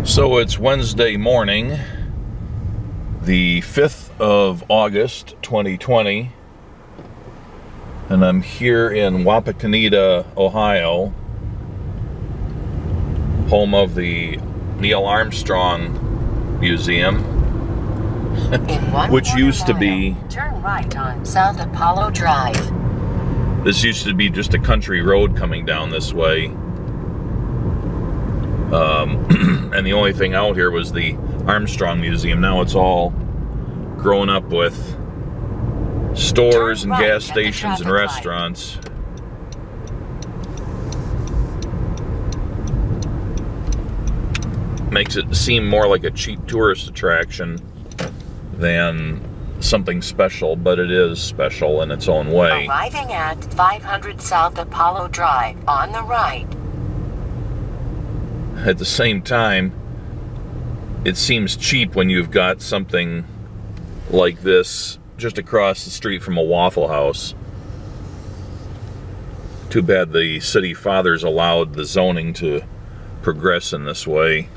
So it's Wednesday morning, the 5th of August, 2020, and I'm here in Wapakoneta, Ohio, home of the Neil Armstrong Museum, which used to be... Turn right on South Apollo Drive. This used to be just a country road coming down this way. And the only thing out here was the Armstrong Museum. Now it's all grown up with stores and gas stations and restaurants. Makes it seem more like a cheap tourist attraction than something special, but it is special in its own way. Arriving at 500 South Apollo Drive on the right. At the same time, it seems cheap when you've got something like this just across the street from a Waffle House. Too bad the city fathers allowed the zoning to progress in this way.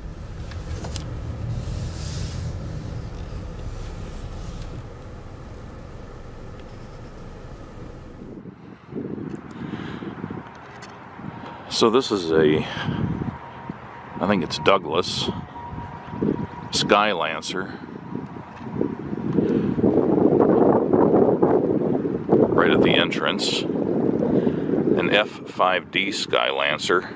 So this is I think it's Douglas Sky Lancer, right at the entrance. An F5d Sky Lancer.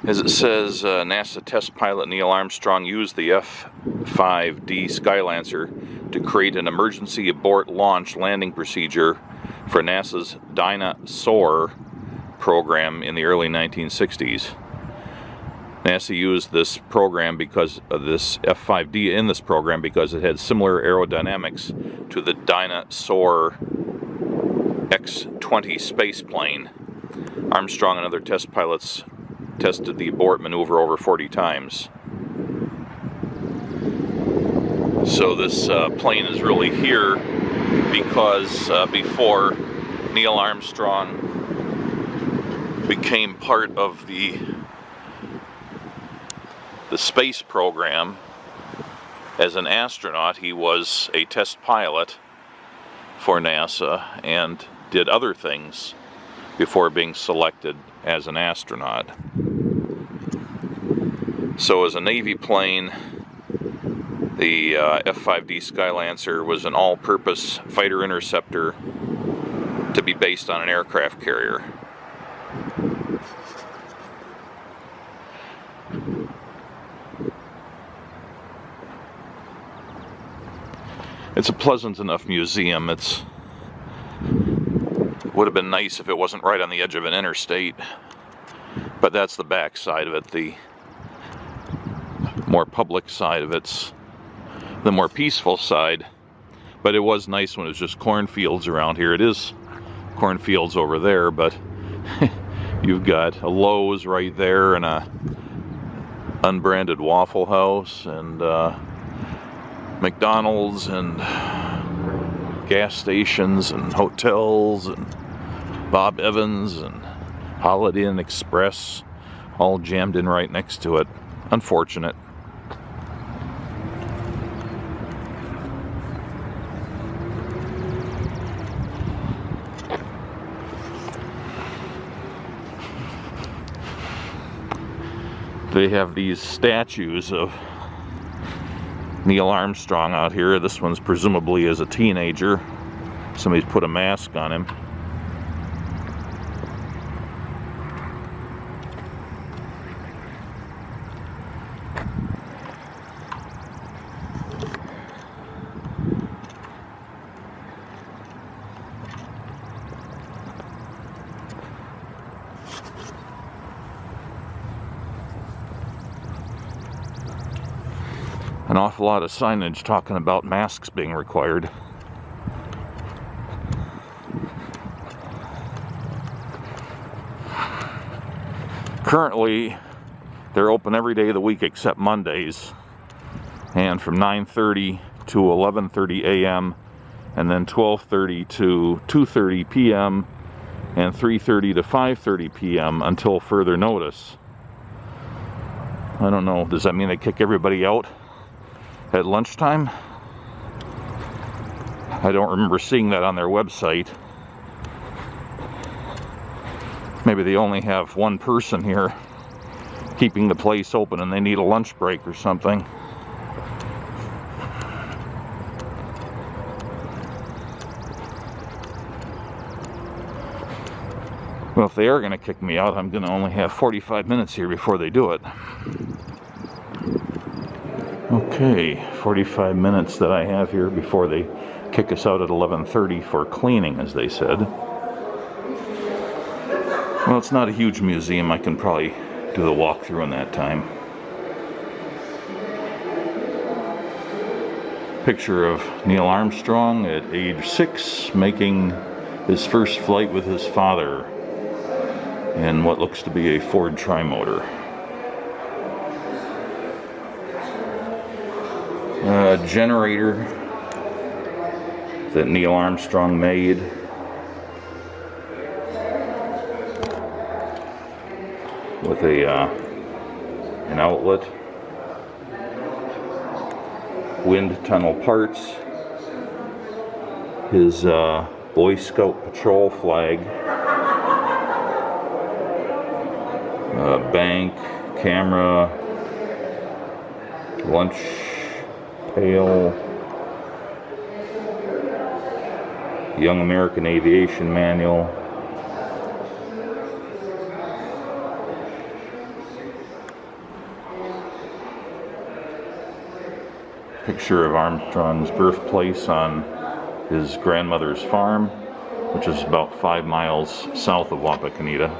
As it says, NASA test pilot Neil Armstrong used the F5d Sky Lancer to create an emergency abort launch landing procedure for NASA's Dyna-Soar program in the early 1960s. NASA used this program because of this F5D in this program because it had similar aerodynamics to the Dyna-Soar X-20 space plane. Armstrong and other test pilots tested the abort maneuver over 40 times. So this plane is really here because before Neil Armstrong became part of the space program as an astronaut, he was a test pilot for NASA and did other things before being selected as an astronaut. So as a Navy plane, the F5d Sky Lancer was an all-purpose fighter interceptor to be based on an aircraft carrier. It's a pleasant enough museum. It would have been nice if it wasn't right on the edge of an interstate, but that's the back side of it. The more public side of it's the more peaceful side, but it was nice when it was just cornfields around here. It is cornfields over there, but you've got a Lowe's right there and a unbranded Waffle House and McDonald's and gas stations and hotels and Bob Evans and Holiday Inn Express all jammed in right next to it. Unfortunate. They have these statues of Neil Armstrong out here. This one's presumably as a teenager. Somebody's put a mask on him. An awful lot of signage talking about masks being required. Currently, they're open every day of the week except Mondays, and from 9:30 to 11:30 a.m. and then 12:30 to 2:30 p.m. and 3:30 to 5:30 p.m. until further notice. I don't know, does that mean they kick everybody out at lunchtime? I don't remember seeing that on their website. Maybe they only have one person here keeping the place open and they need a lunch break or something. Well, if they are going to kick me out, I'm going to only have 45 minutes here before they do it. Okay, 45 minutes that I have here before they kick us out at 11:30 for cleaning, as they said. Well, it's not a huge museum. I can probably do the walkthrough in that time. Picture of Neil Armstrong at age 6 making his first flight with his father in what looks to be a Ford Trimotor. A generator that Neil Armstrong made. With an outlet. Wind tunnel parts. His Boy Scout patrol flag. Bank, camera, lunch pail, Young American Aviation Manual, picture of Armstrong's birthplace on his grandmother's farm, which is about 5 miles south of Wapakoneta.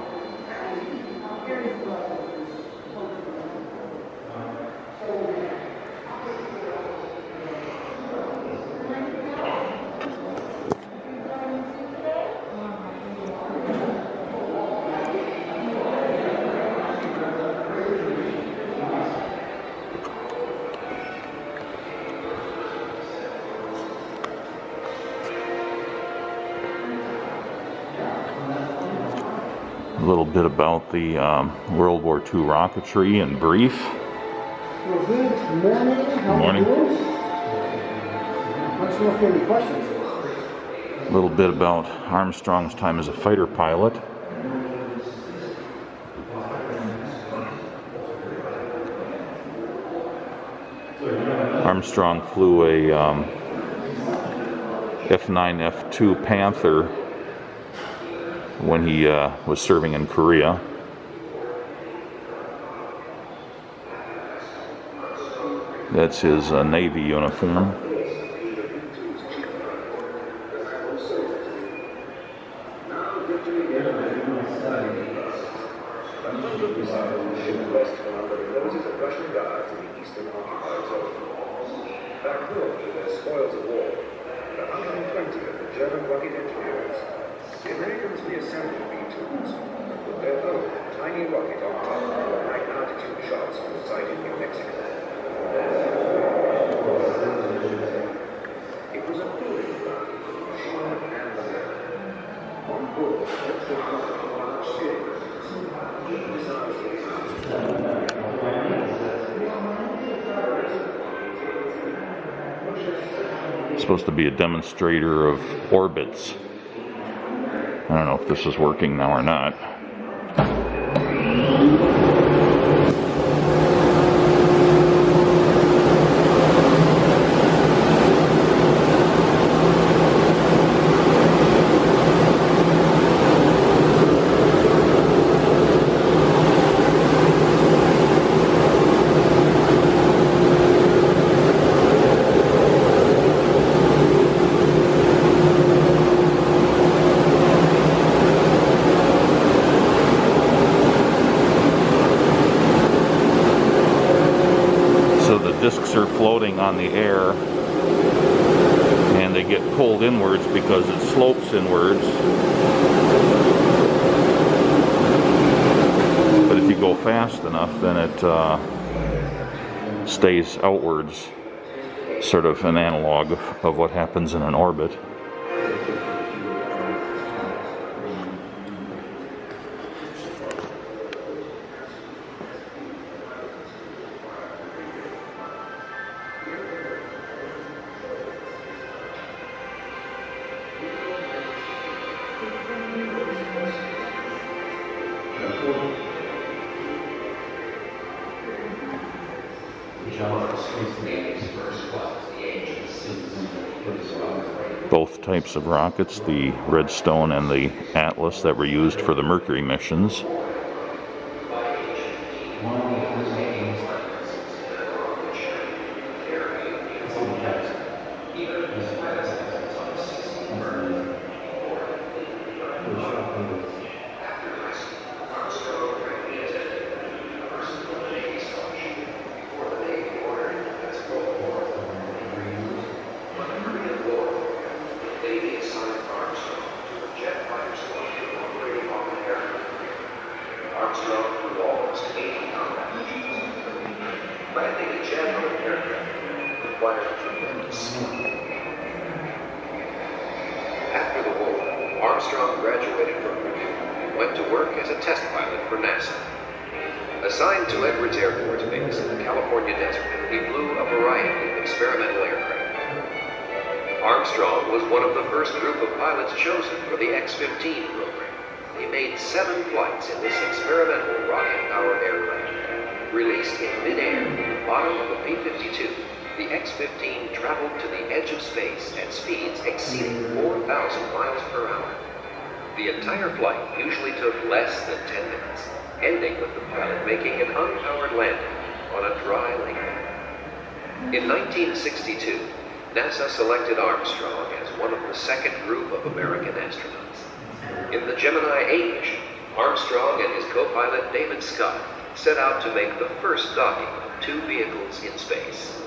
A little bit about the World War II rocketry in brief. Well, good morning. Good morning. Let us know if you have any questions. A little bit about Armstrong's time as a fighter pilot. Armstrong flew a F9, F2 Panther when he was serving in Korea. That's his Navy uniform. Back home to their spoils of war, the 120 of the German rocket engineers. The Americans reassembled B-2s and put their own tiny rocket on top of high-altitude shots on the site in New Mexico. It was a building ground for the machine and the man. On board, the large series. Supposed to be a demonstrator of orbits. I don't know if this is working now or not. Discs are floating on the air and they get pulled inwards because it slopes inwards. But if you go fast enough, then it stays outwards, sort of an analog of what happens in an orbit. both types of rockets, the Redstone and the Atlas, that were used for the Mercury missions. Armstrong flew almost 80 combat missions. Landing a jet on an aircraft required tremendous skill. After the war, Armstrong graduated from Bremen and went to work as a test pilot for NASA. Assigned to Edwards Air Force Base in the California desert, he flew a variety of experimental aircraft. Armstrong was one of the first group of pilots chosen for the X-15 program. He made 7 flights in this experimental rocket-powered aircraft. Released in midair from the bottom of a B-52, the X-15 traveled to the edge of space at speeds exceeding 4,000 miles per hour. The entire flight usually took less than 10 minutes, ending with the pilot making an unpowered landing on a dry lake. In 1962, NASA selected Armstrong as one of the second group of American astronauts. In the Gemini 8 mission, Armstrong and his co-pilot David Scott set out to make the first docking of 2 vehicles in space.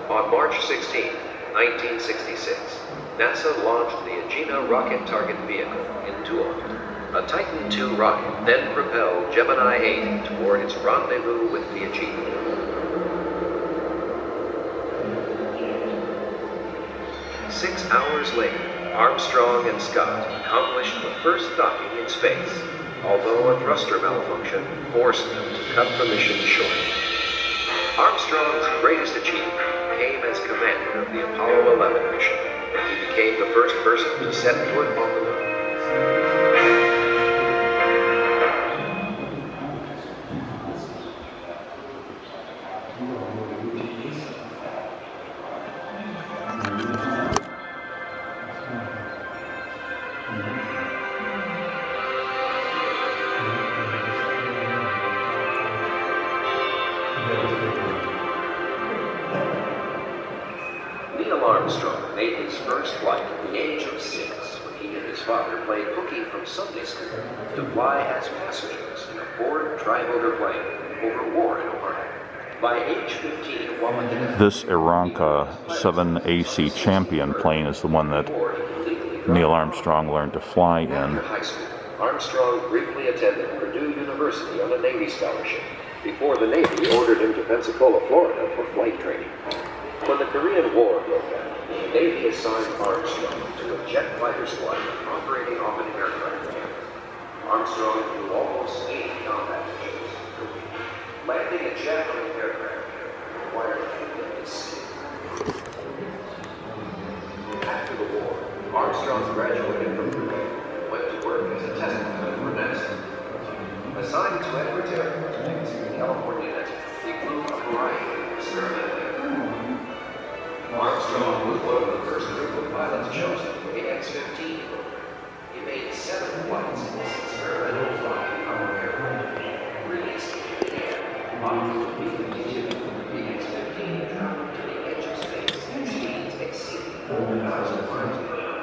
On March 16, 1966, NASA launched the Agena rocket target vehicle into orbit. A Titan II rocket then propelled Gemini 8 toward its rendezvous with the Agena. 6 hours later, Armstrong and Scott accomplished the first docking in space, although a thruster malfunction forced them to cut the mission short. Armstrong's greatest achievement came as commander of the Apollo 11 mission, when he became the first person to set foot on the moon. Neil Armstrong made his first flight at the age of 6 when he and his father played hooky from Sunday school to fly as passengers in a Ford tri-motor plane over Warren, Ohio. By age 15, Wapakoneta. This Aeronca 7AC Champion plane is the one that Neil Armstrong learned to fly in. After high school, Armstrong briefly attended Purdue University on a Navy scholarship before the Navy ordered him to Pensacola, Florida for flight training. When the Korean War broke out, the Navy assigned Armstrong to a jet fighter squadron operating off an aircraft carrier. Armstrong flew almost 80 combat missions. Landing a jet on an aircraft carrier required tremendous skill. After the war, Armstrong graduated from Bremen and went to work as a test pilot for NASA. Assigned to Edwards Air Force Base in the California desert, he flew a variety of experimental aircraft. Armstrong was one of the first group of pilots chosen for the X-15 program. He made 7 flights in this experimental rocket-powered aircraft. Released in the air, off of the B-52, the X-15 traveled to the edge of space at speeds exceeding 4,000 miles per hour.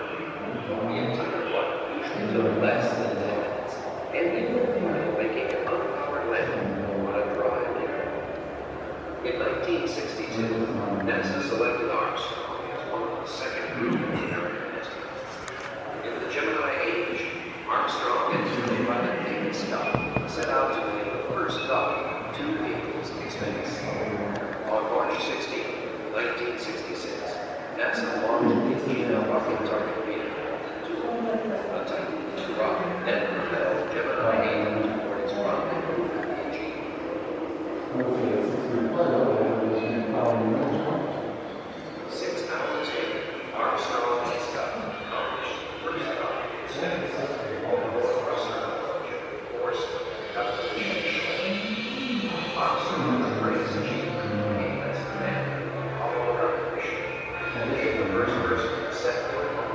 The entire flight usually took less than 10 minutes, ending with the pilot making an unpowered landing on a dry lake. In 1962, NASA selected Armstrong as one of the second group of American astronauts. In the Gemini 8 mission, Armstrong and his co-pilot David Scott set out to make the first docking of 2 vehicles in space. On March 16, 1966, NASA launched the Agena rocket target vehicle into orbit. A Titan II rocket then propelled Gemini 8 toward its rendezvous with the Agena. 6 hours later, Armstrong and Scott accomplished the first docking in space, although a thruster malfunction forced them to cut the mission short. Armstrong's greatest achievement came as commander of the Apollo 11 mission, and became the first person to set foot on the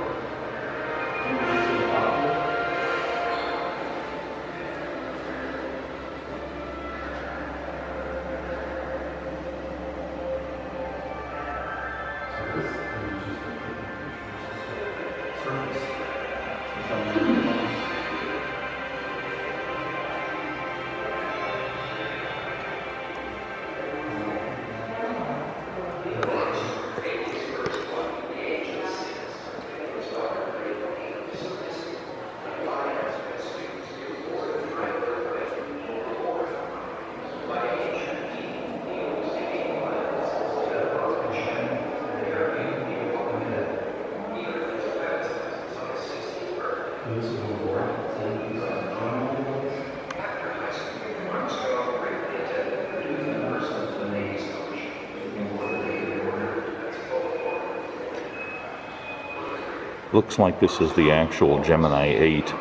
Looks like this is the actual Gemini 8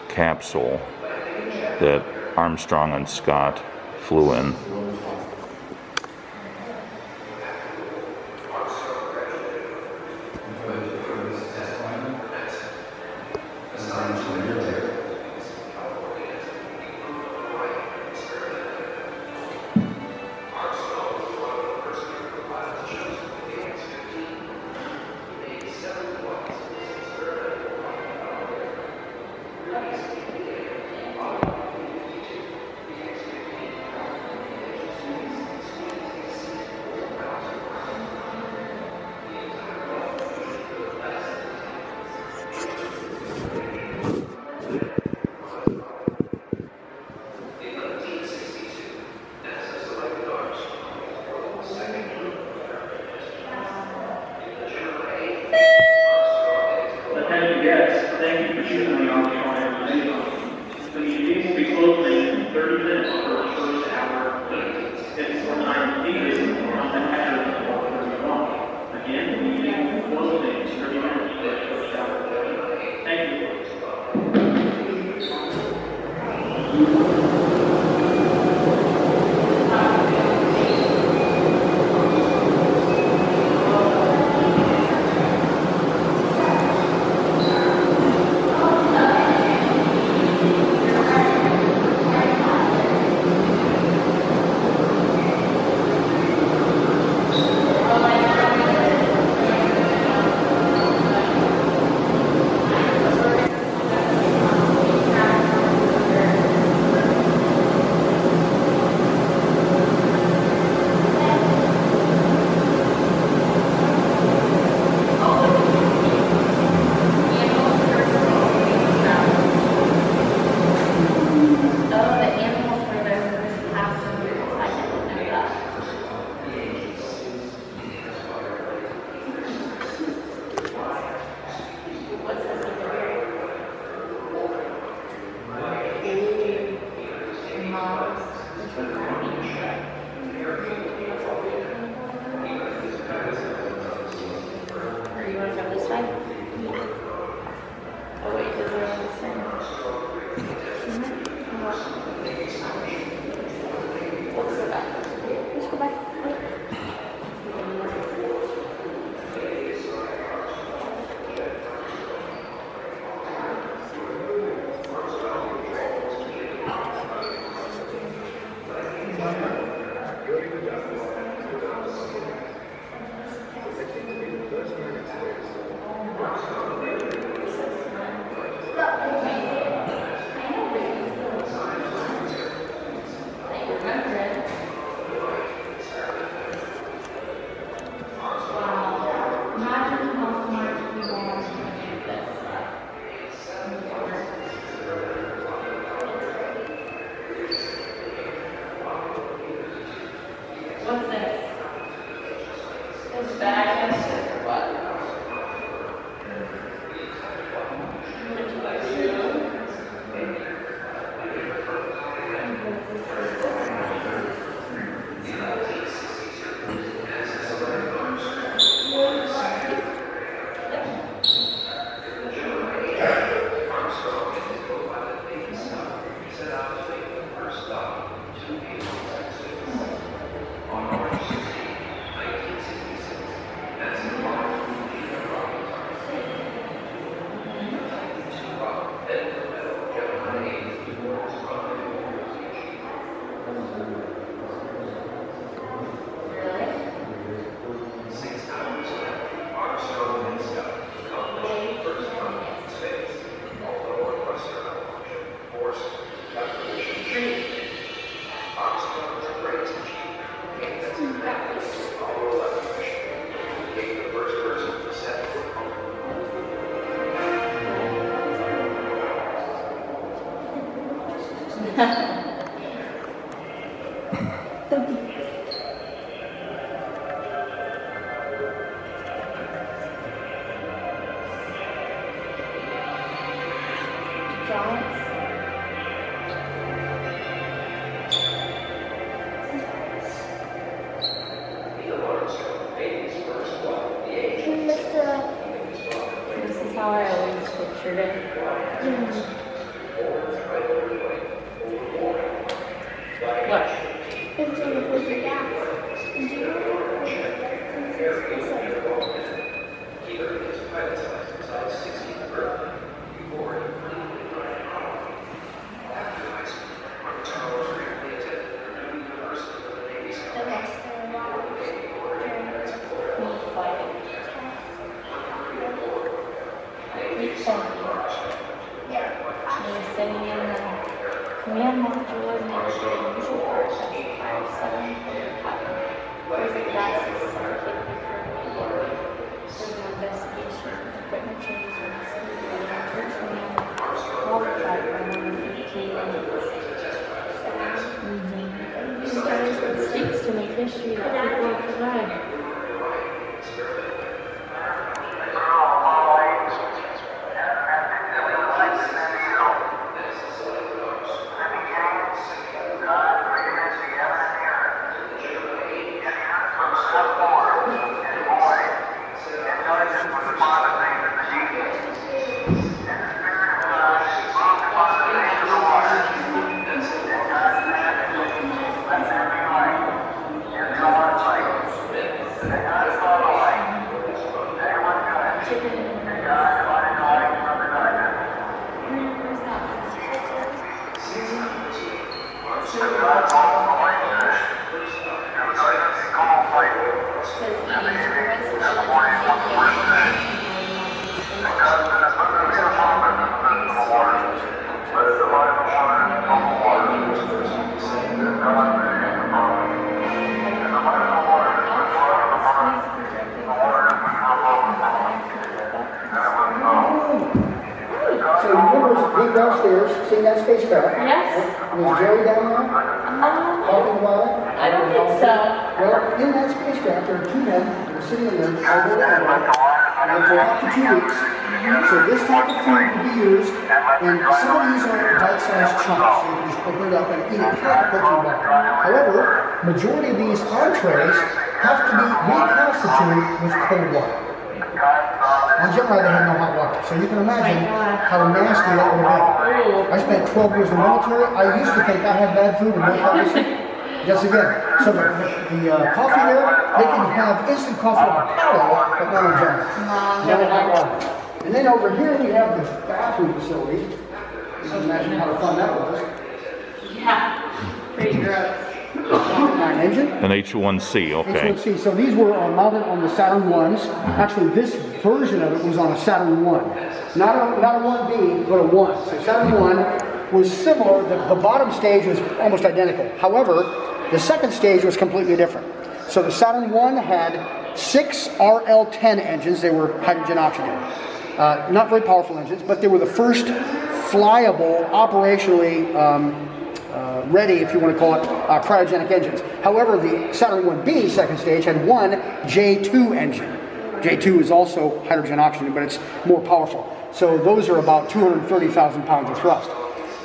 capsule that Armstrong and Scott flew in. Attention guests, thank you for choosing the Armstrong Air Space Museum. The museum will be closing in 30 minutes for the first hour. If more time is needed, contact passengers at 4:31. Again, the museum will be closing in 30 minutes for the first hour. Thank you. This is yesterday. What? It's on the place of gas. Did you know command module and there's the usual part that's the 5-7 from the cabin. There's a gases suffocated occurring. There's an investigation, equipment changes are necessary, retraining, qualified by 115 minutes. It stinks to make history that people have survived. Downstairs, seeing that spacecraft? Yes. Was Jerry down there? Talking about it? I don't think so. Well, in that spacecraft, there are two men that are sitting in there over the camera, and for up to 2 weeks. So this type of food will be used, and some of these are bite-sized chunks. So you can just open it up and eat it like a protein bar. However, majority of these entrees have to be reconstituted with cold water. On Gemini, they had no hot water, so you can imagine how nasty that would have been. I spent 12 years in the military. I used to think I had bad food and no coffee. Yes, again. So the coffee there, they can have instant coffee on Apollo, but not on Gemini. No hot water. And then over here we have the bathroom facility. You can imagine how fun that was. Yeah, pretty gross. Engine? An H1C, okay. H1C. So these were mounted on the Saturn 1s. Actually, this version of it was on a Saturn 1. Not a 1B, but a 1. So Saturn 1 was similar. The bottom stage was almost identical. However, the second stage was completely different. So the Saturn 1 had 6 RL-10 engines. They were hydrogen-oxygen. Not very powerful engines, but they were the first flyable, operationally ready, if you want to call it, cryogenic engines. However, the Saturn 1B second stage had one J2 engine. J2 is also hydrogen oxygen, but it's more powerful. So those are about 230,000 pounds of thrust.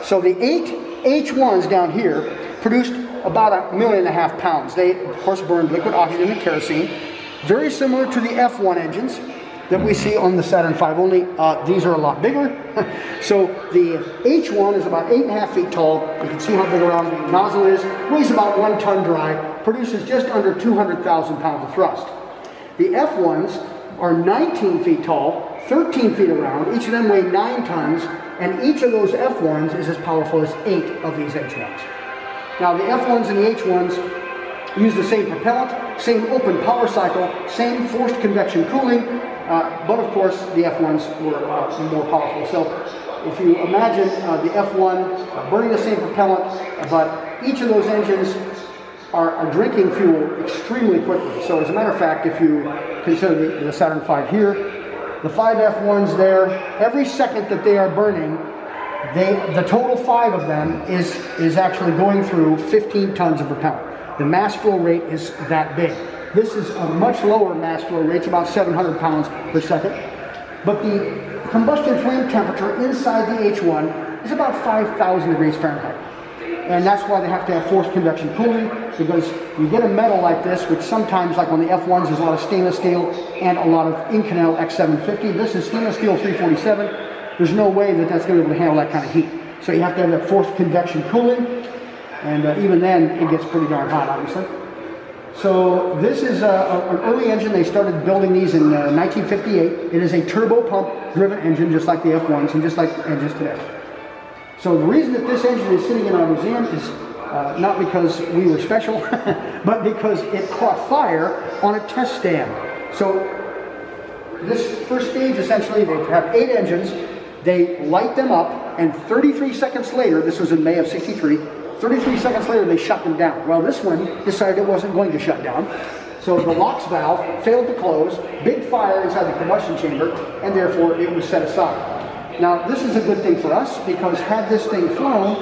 So the 8 H1s down here produced about 1.5 million pounds. They, of course, burned liquid oxygen and kerosene, very similar to the F1 engines that we see on the Saturn V, only these are a lot bigger. So the H1 is about 8.5 feet tall. You can see how big around the nozzle is. Weighs about 1 ton dry. Produces just under 200,000 pounds of thrust. The F1s are 19 feet tall, 13 feet around. Each of them weigh 9 tons, and each of those F1s is as powerful as 8 of these H1s. Now the F1s and the H1s use the same propellant, same open power cycle, same forced convection cooling, but of course the F1s were more powerful. So if you imagine the F1 burning the same propellant, but each of those engines are drinking fuel extremely quickly. So as a matter of fact, if you consider the Saturn V here, the 5 F1s there, every second that they are burning, the total 5 of them is actually going through 15 tons of propellant. The mass flow rate is that big. This is a much lower mass flow rate, it's about 700 pounds per second. But the combustion flame temperature inside the H1 is about 5,000 degrees Fahrenheit. And that's why they have to have forced convection cooling, because you get a metal like this, which sometimes, like on the F1s, there's a lot of stainless steel and a lot of Inconel X750. This is stainless steel 347. there's no way that that's going to be able to handle that kind of heat. So you have to have that forced convection cooling, and even then it gets pretty darn hot, obviously. So this is an early engine. They started building these in 1958. It is a turbo pump driven engine, just like the F1s and just like engines today. So the reason that this engine is sitting in our museum is not because we were special, but because it caught fire on a test stand. So this first stage, essentially, they have 8 engines. They light them up, and 33 seconds later, this was in May of '63, 33 seconds later, they shut them down. Well, this one decided it wasn't going to shut down. So the LOX valve failed to close, big fire inside the combustion chamber, and therefore it was set aside. Now, this is a good thing for us, because had this thing flown,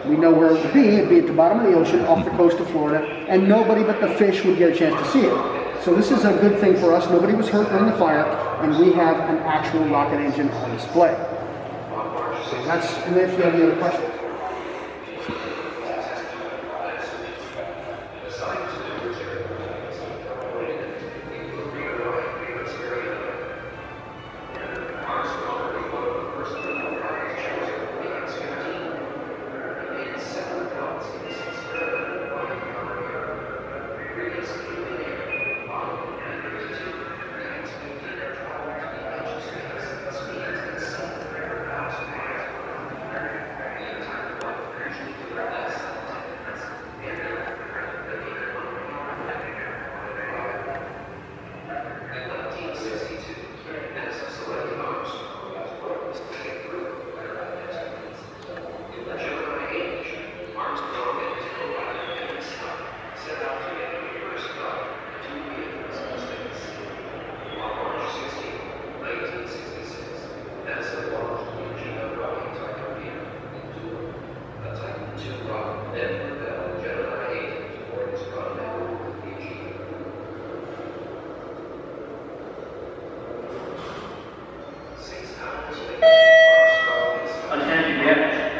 we know where it would be. It'd be at the bottom of the ocean off the coast of Florida, and nobody but the fish would get a chance to see it. So this is a good thing for us. Nobody was hurt during the fire, and we have an actual rocket engine on display. So that's, and if you have any other questions.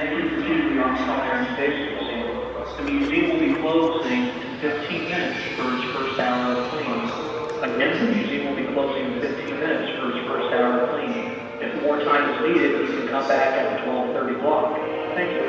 Thank you for choosing the Armstrong Air Space Museum. The museum will be closing in 15 minutes for its first hour of cleaning. Again, the museum will be closing in 15 minutes for its first hour of cleaning. If more time is needed, you can come back at the 12:30 block. Thank you.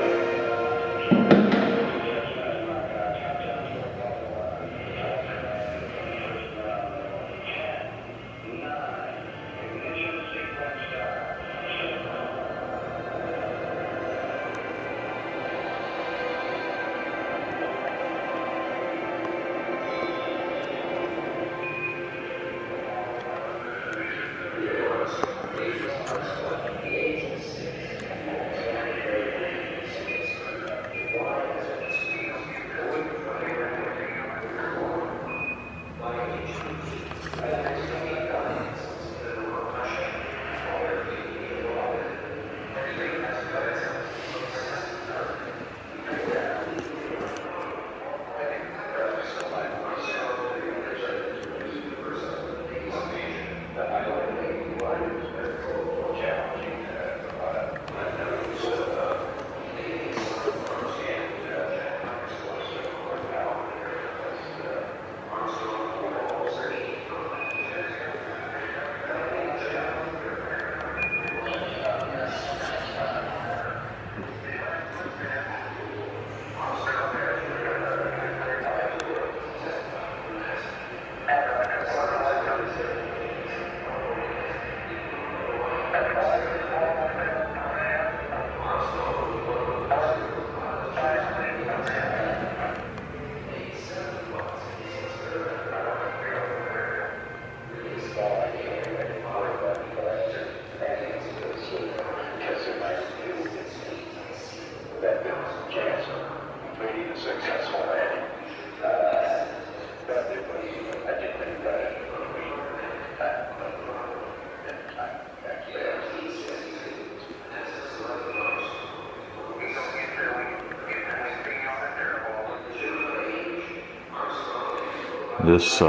This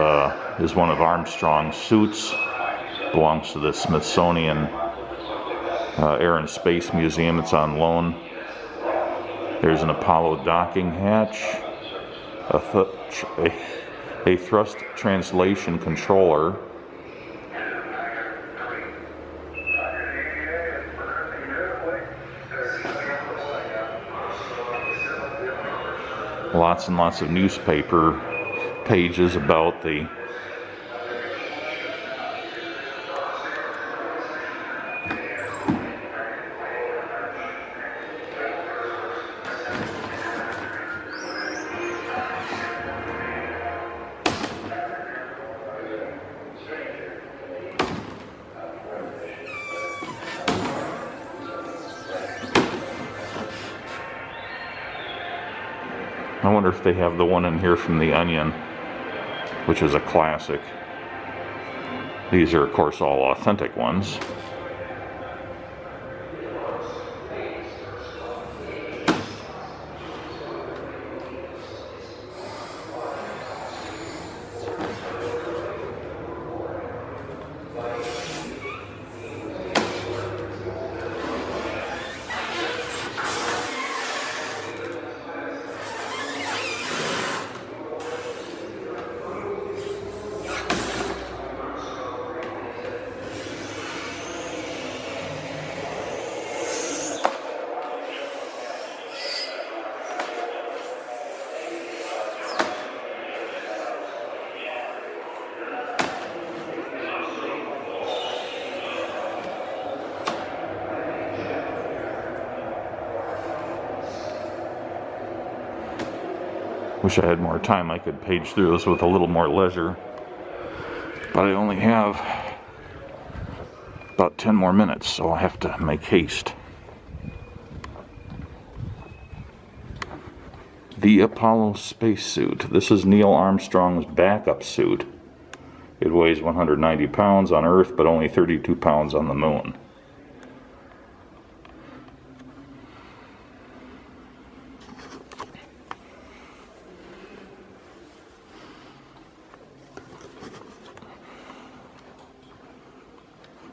is one of Armstrong's suits. Belongs to the Smithsonian Air and Space Museum. It's on loan. There's an Apollo docking hatch, a thrust translation controller, Lots and lots of newspaper pages about the I wonder if they have the one in here from The Onion, which is a classic. These are, of course, all authentic ones. Wish I had more time. I could page through this with a little more leisure. But I only have about 10 more minutes, so I'll have to make haste. The Apollo spacesuit. This is Neil Armstrong's backup suit. It weighs 190 pounds on Earth, but only 32 pounds on the moon.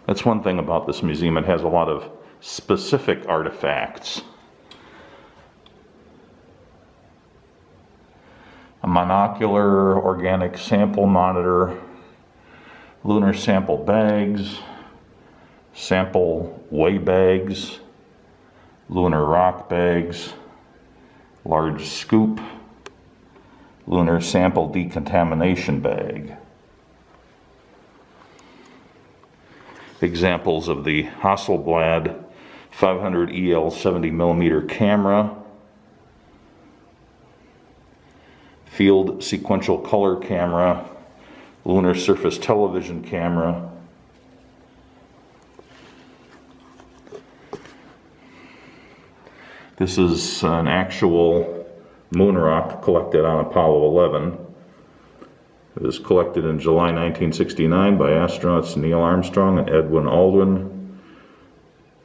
That's one thing about this museum. It has a lot of specific artifacts. A monocular organic sample monitor, lunar sample bags, sample weigh bags, lunar rock bags, large scoop, lunar sample decontamination bag. Examples of the Hasselblad 500 EL 70mm camera, field sequential color camera, lunar surface television camera, this is an actual moon rock collected on Apollo 11. It was collected in July 1969 by astronauts Neil Armstrong and Edwin Aldrin.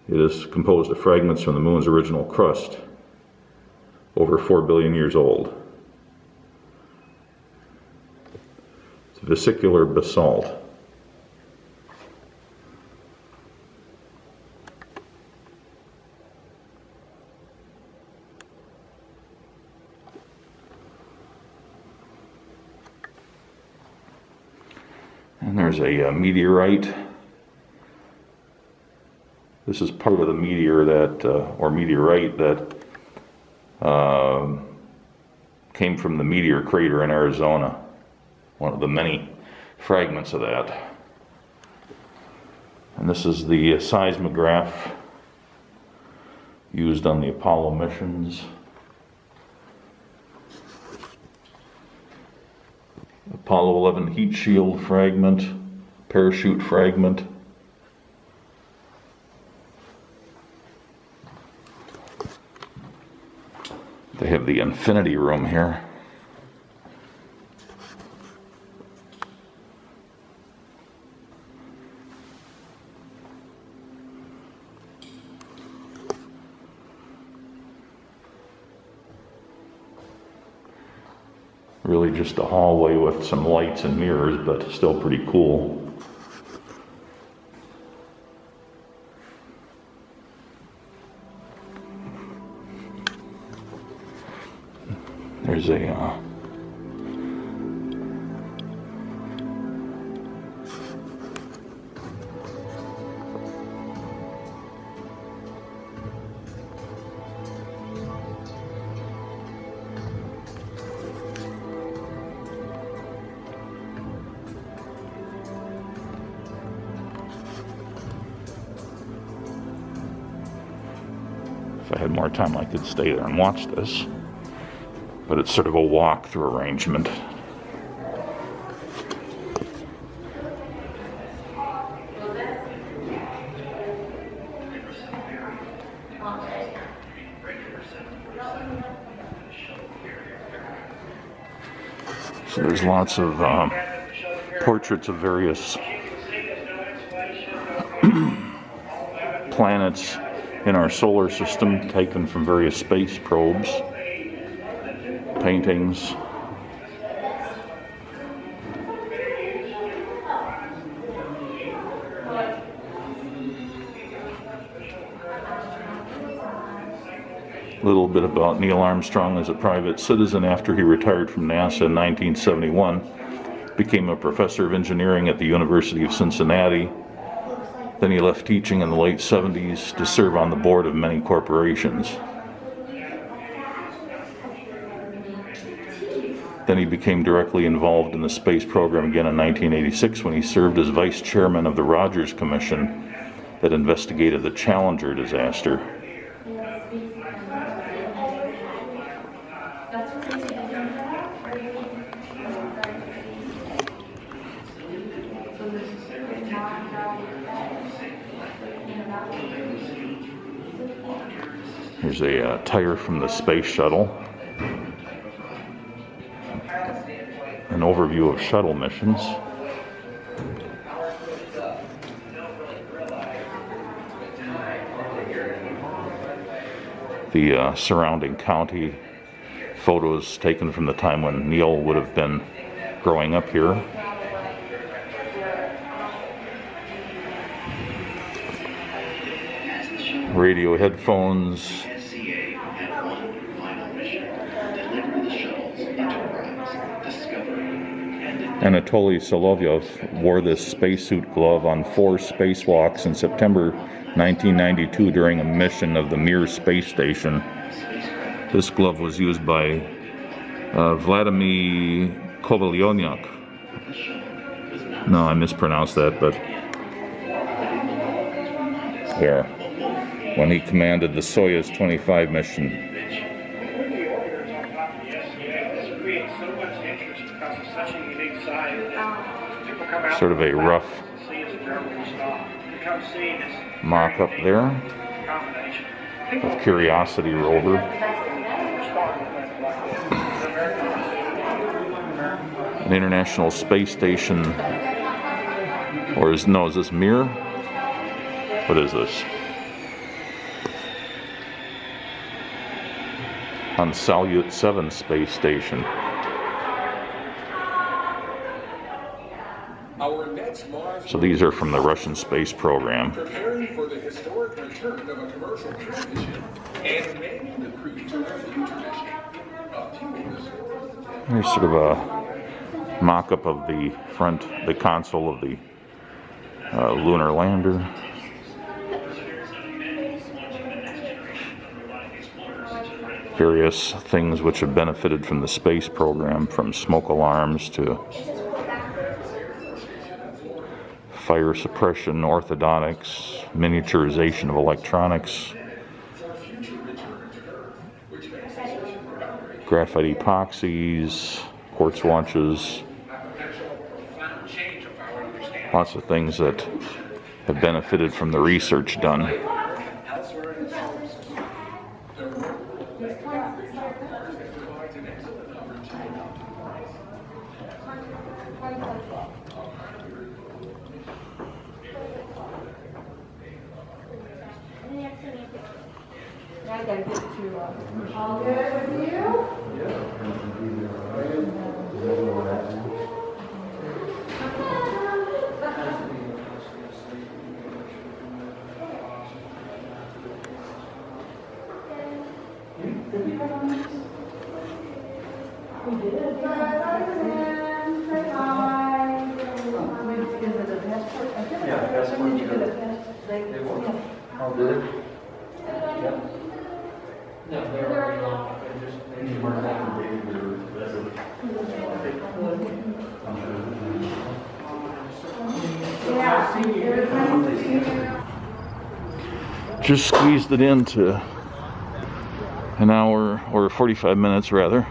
It is composed of fragments from the moon's original crust, over 4 billion years old. It's vesicular basalt. And there's a meteorite. This is part of the meteor that, or meteorite that came from the meteor crater in Arizona. One of the many fragments of that. And this is the seismograph used on the Apollo missions. Apollo 11 heat shield fragment, parachute fragment. They have the infinity room here. Really just a hallway with some lights and mirrors, but still pretty cool. There's a If I had more time, I could stay there and watch this. But it's sort of a walk-through arrangement. So there's lots of portraits of various planets in our solar system taken from various space probes, paintings. A little bit about Neil Armstrong as a private citizen. After he retired from NASA in 1971, became a professor of engineering at the University of Cincinnati. Then he left teaching in the late 70s to serve on the board of many corporations. Then he became directly involved in the space program again in 1986 when he served as vice chairman of the Rogers Commission that investigated the Challenger disaster. Here's a tire from the Space Shuttle. An overview of shuttle missions. The surrounding county photos taken from the time when Neil would have been growing up here. Radio headphones. Anatoly Solovyov wore this spacesuit glove on 4 spacewalks in September 1992 during a mission of the Mir space station. This glove was used by Vladimir Kovalyonyak. No, I mispronounced that, but there. When he commanded the Soyuz 25 mission. Sort of a rough mock-up there of Curiosity rover. An International Space Station, or is this Mir? What is this? On Salyut 7 space station. So these are from the Russian space program. Preparing for the historic return of a commercial cruise mission and manning the crew to a future mission. Here's sort of a mock-up of the the console of the lunar lander. Various things which have benefited from the space program, from smoke alarms to fire suppression, orthodontics, miniaturization of electronics, graphite epoxies, quartz watches, lots of things that have benefited from the research done. All good with you? Just squeezed it into an hour, or 45 minutes rather.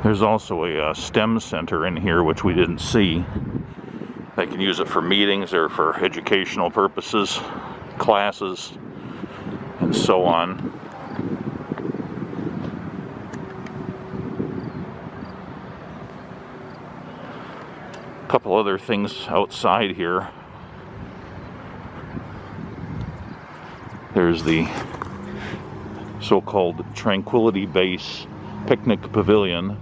There's also a STEM center in here, which we didn't see. They can use it for meetings or for educational purposes, classes, and so on. A couple other things outside here. There's the so-called Tranquility Base Picnic Pavilion.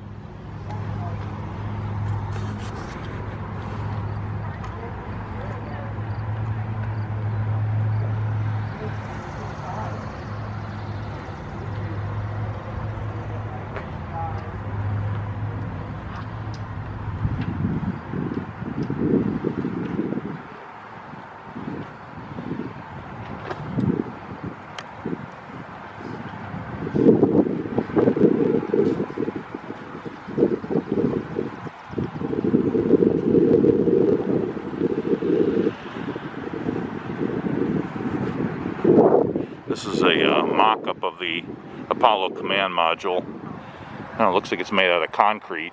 This is a mock-up of the Apollo command module. And it looks like it's made out of concrete.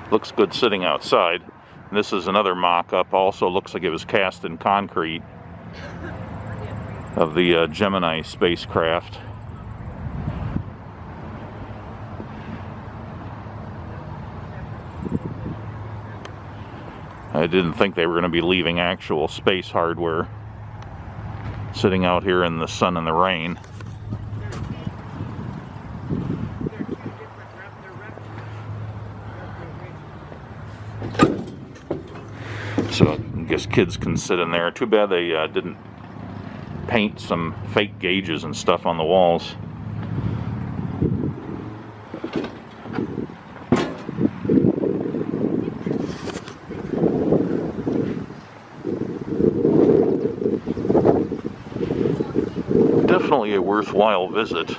Looks good sitting outside. And this is another mock-up, also looks like it was cast in concrete, of the Gemini spacecraft. I didn't think they were going to be leaving actual space hardware sitting out here in the sun and the rain. So I guess kids can sit in there. Too bad they didn't paint some fake gauges and stuff on the walls. Definitely a worthwhile visit.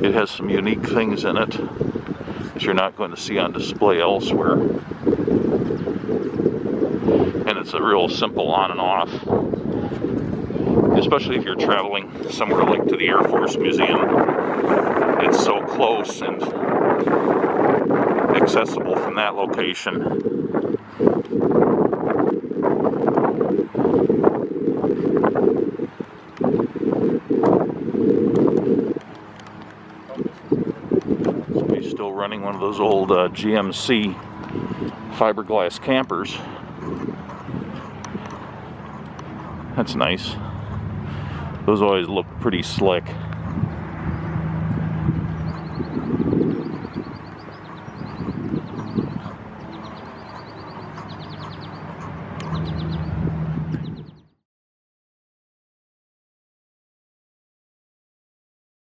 It has some unique things in it that you're not going to see on display elsewhere. And it's a real simple on and off. Especially if you're traveling somewhere like to the Air Force Museum. It's so close and accessible from that location. Still running one of those old GMC fiberglass campers. That's nice. Those always look pretty slick.